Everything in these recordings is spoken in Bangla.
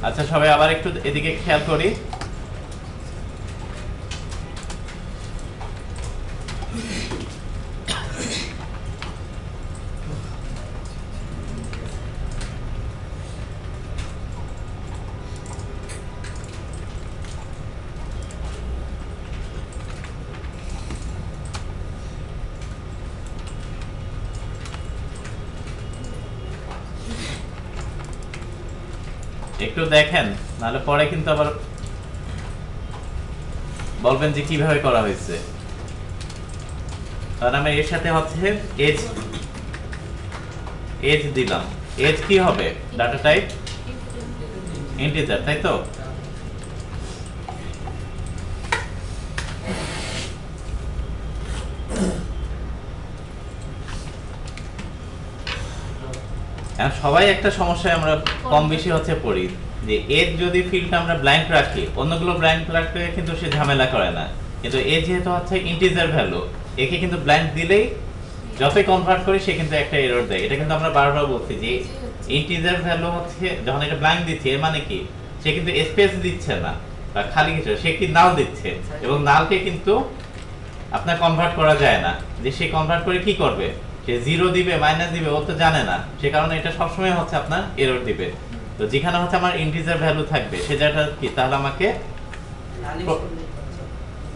আচ্ছা সবাই আবার একটু এদিকে খেয়াল করি। একটু দেখেন, নাহলে পরে কিন্তু আবার বলবেন যে কিভাবে করা হয়েছে। কারণ আমি এর সাথে হচ্ছে এজ এজ দিলাম। এজ কি হবে? ডাটা টাইপ ইন্টিজার, তাই তো? সবাই একটা সমস্যায় আমরা কম বেশি হচ্ছে পড়ি, যে এজ যদি ফিল্ডটা আমরা ব্ল্যাঙ্ক রাখি, অন্যগুলো ব্ল্যাঙ্ক রাখলে কিন্তু সে ঝামেলা করে না, কিন্তু এজ যেহেতু হচ্ছে ইন্টিজার ভ্যালু, একে কিন্তু ব্ল্যাঙ্ক দিলেই যতই কনভার্ট করি সে কিন্তু একটা এরর দেয়। এটা কিন্তু আমরা বারবার বলছি যে ইন্টিজার ভ্যালু হচ্ছে যখন এটা ব্ল্যাঙ্ক দিচ্ছে, এর মানে কি সে কিন্তু স্পেস দিচ্ছে না বা খালি কিছু, সে কি নাল দিচ্ছে, এবং নালকে কিন্তু আপনার কনভার্ট করা যায় না। যে সে কনভার্ট করে কি করবে, সে জিরো দিবে মাইনাস দিবে ও তো জানে না, সে কারণে এটা সবসময় হচ্ছে আপনার এরর দিবে। তো যেখানে হচ্ছে আমার ইন্টিজার ভ্যালু থাকবে সে জায়গাটা কি, তাহলে আমাকে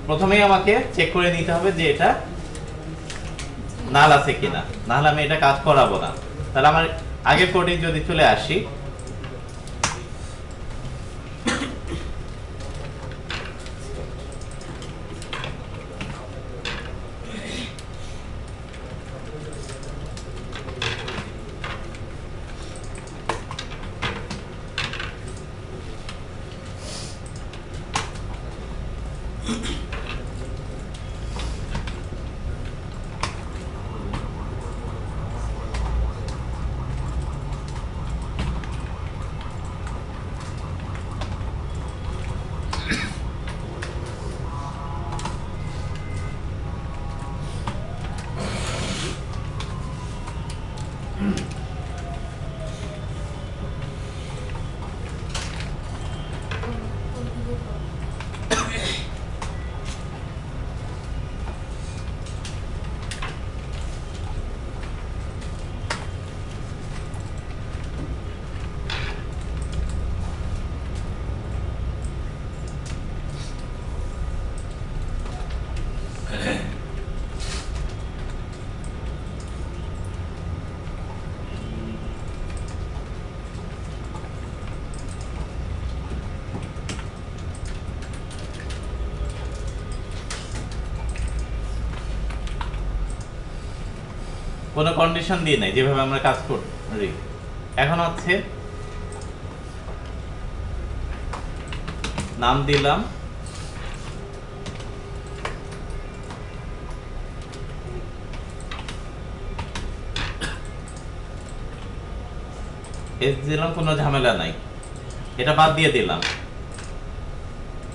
প্রথমেই আমাকে চেক করে নিতে হবে যে এটা নাল আছে কিনা, নাহলে আমি এটা কাজ করাবো না। তাহলে আমার আগের কোডে যদি চলে আসি, কোনো কন্ডিশন দিয়ে নাই, যেভাবে আমরা কাজ করি। এখন হচ্ছে নাম দিলাম, এস দিলাম, কোনো ঝামেলা নাই। এটা বাদ দিয়ে দিলাম,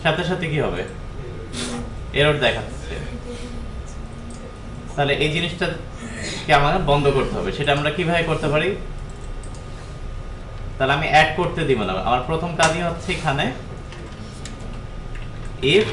সাথে সাথে কি হবে, এরর দেখাচ্ছে। তাহলে এই জিনিসটাকে আমাকে বন্ধ করতে হবে। সেটা আমরা কিভাবে করতে পারি? তাহলে আমি অ্যাড করতে দিব না, আমার প্রথম কাজই হচ্ছে এখানে ইফ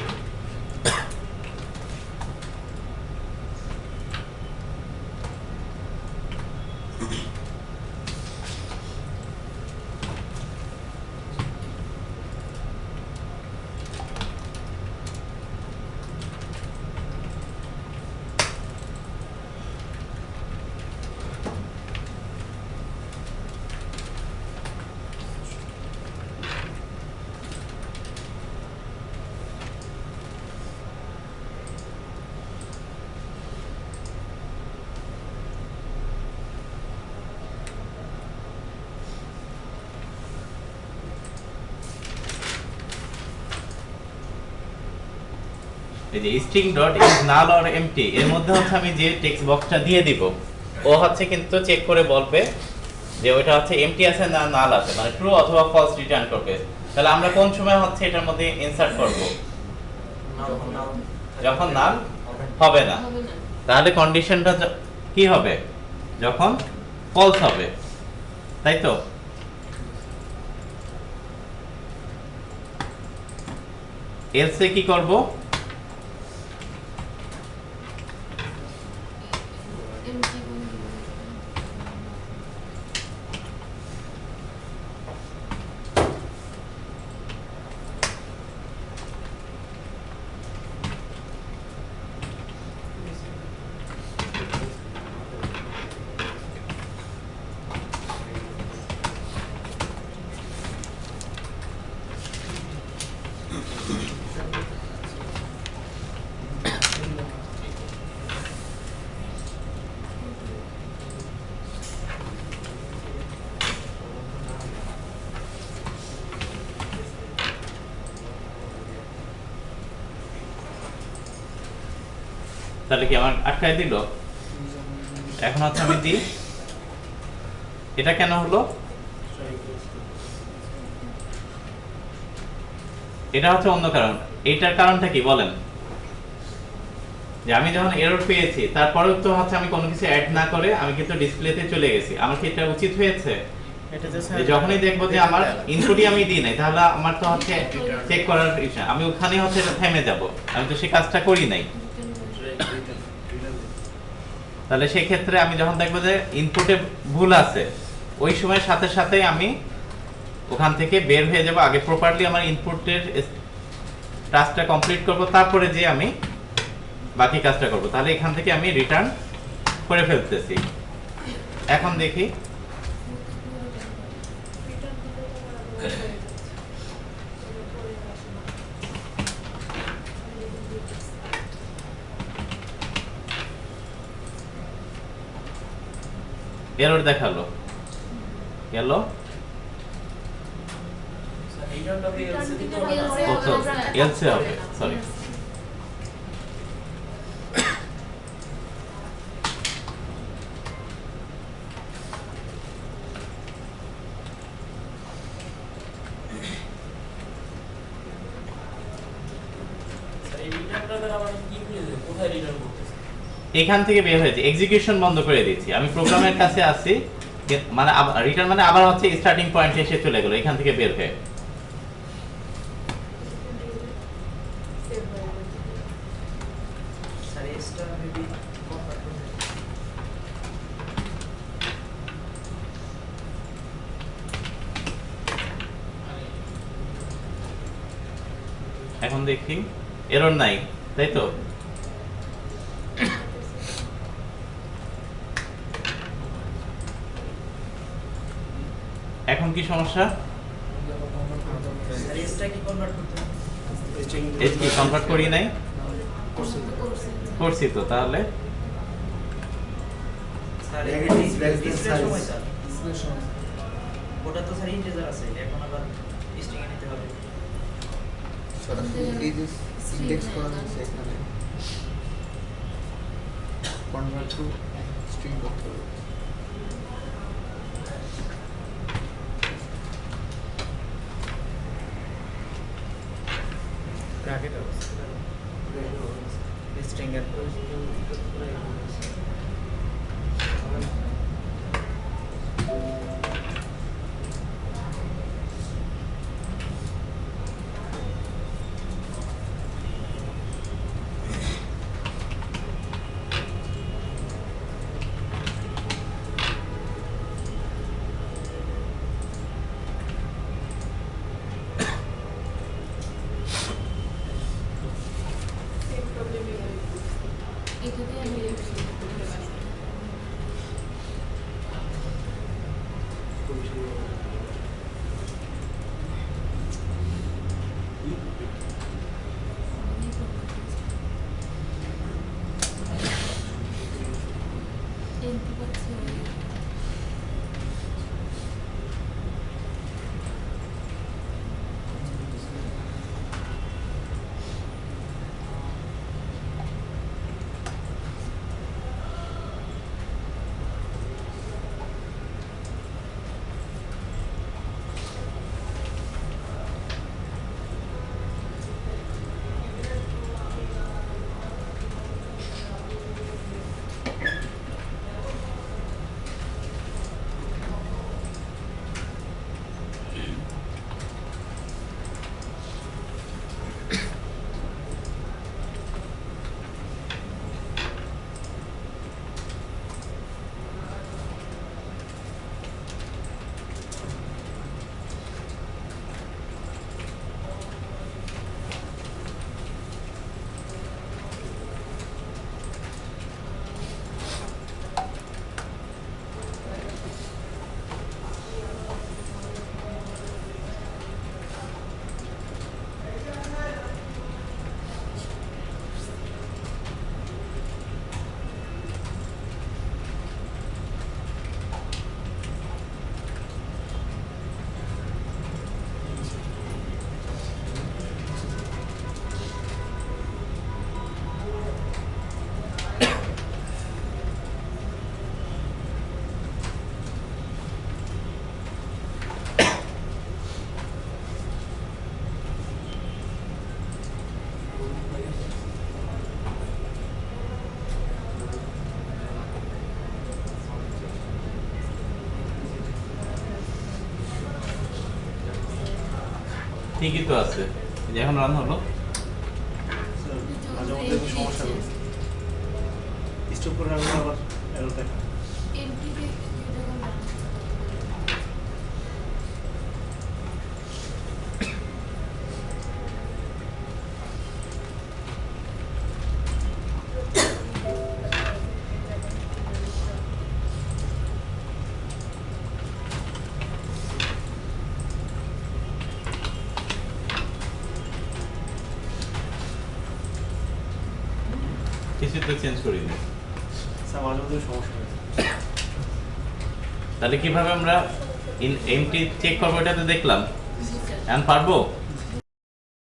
এই যে string dot is null or empty, এর মধ্যে হচ্ছে আমি যে টেক্সট বক্সটা দিয়ে দিব, ও হচ্ছে কিন্তু চেক করে বলবে যে ওইটা হচ্ছে এমটি আছে না নাল আছে, মানে ট্রু অথবা ফলস রিটার্ন করবে। তাহলে আমরা কোন সময় হচ্ছে এটার মধ্যে ইনসার্ট করব? যখন নাল হবে না। তাহলে কন্ডিশনটা কি হবে? যখন ফলস হবে, তাই তো? এলসে কি করব? তাহলে কি আমার আটকায় দিল? এখন হচ্ছে আমি দিই, এটা কেন হলো? এটা হচ্ছে অন্য কারণ। এইটার কারণটা কি বলেন? যে আমি যখন এরর পেয়েছি তারপরেও তো হচ্ছে আমি কোনো কিছু অ্যাড না করে আমি কিন্তু ডিসপ্লেতে চলে গেছি, আমার কি এটা উচিত হয়েছে? যখনই দেখবো যে আমার ইনপুটই আমি দিই নাই, তাহলে আমার তো হচ্ছে চেক করার ইচ্ছা, আমি ওখানে হচ্ছে এটা থেমে যাব, আমি তো সেই কাজটা করি নাই। তাহলে সেই ক্ষেত্রে আমি যখন দেখবো যে ইনপুটে ভুল আছে, ওই সময় সাথে সাথে আমি ওখান থেকে বের হয়ে যাব, আগে প্রপারলি আমার ইনপুটের টাস্কটা কমপ্লিট করব, তারপরে যে আমি বাকি কাজটা করব। তাহলে এখান থেকে আমি রিটার্ন করে ফেলতেছি। এখন দেখি এরর দেখালো, গেল এলসে হবে, সরি। এখান থেকে বের হয়েছে, এক্সিকিউশন বন্ধ করে দিচ্ছি, আমি প্রোগ্রামের কাছে আছি, মানে রিটার্ন মানে আবার হচ্ছে স্টার্টিং পয়েন্টে এসে চলে গেল এখান থেকে বের হয়ে। এখন দেখি এরর নাই, তাই তো? এখন কি সমস্যা? এস কি কনভার্ট করি নাই? করছি তো, তাহলে ওটা তো স্যার ইন্টিজার আছে, এখন আবার স্ট্রিং এ নিতে হবে। সরাসরি ইন্ডেক্স করা হয়েছে এখানে, কনভার্ট টু স্ট্রিং করতে হবে। ব্র্যাকেট আছে স্ট্রিং এর এটাতে আমি ঠিকই তো আছে, এই যে এখন রান হলো। মাঝে মধ্যে একটু সমস্যা করছে, স্টপ করে রাখলে আবার এরর দেখা। কিছু তো চেঞ্জ করিনি। স্যার মাঝে মধ্যে সমস্যা হয়েছে। তাহলে কিভাবে আমরা এমটি চেক করবো এটা তো দেখলাম, এখন পারবো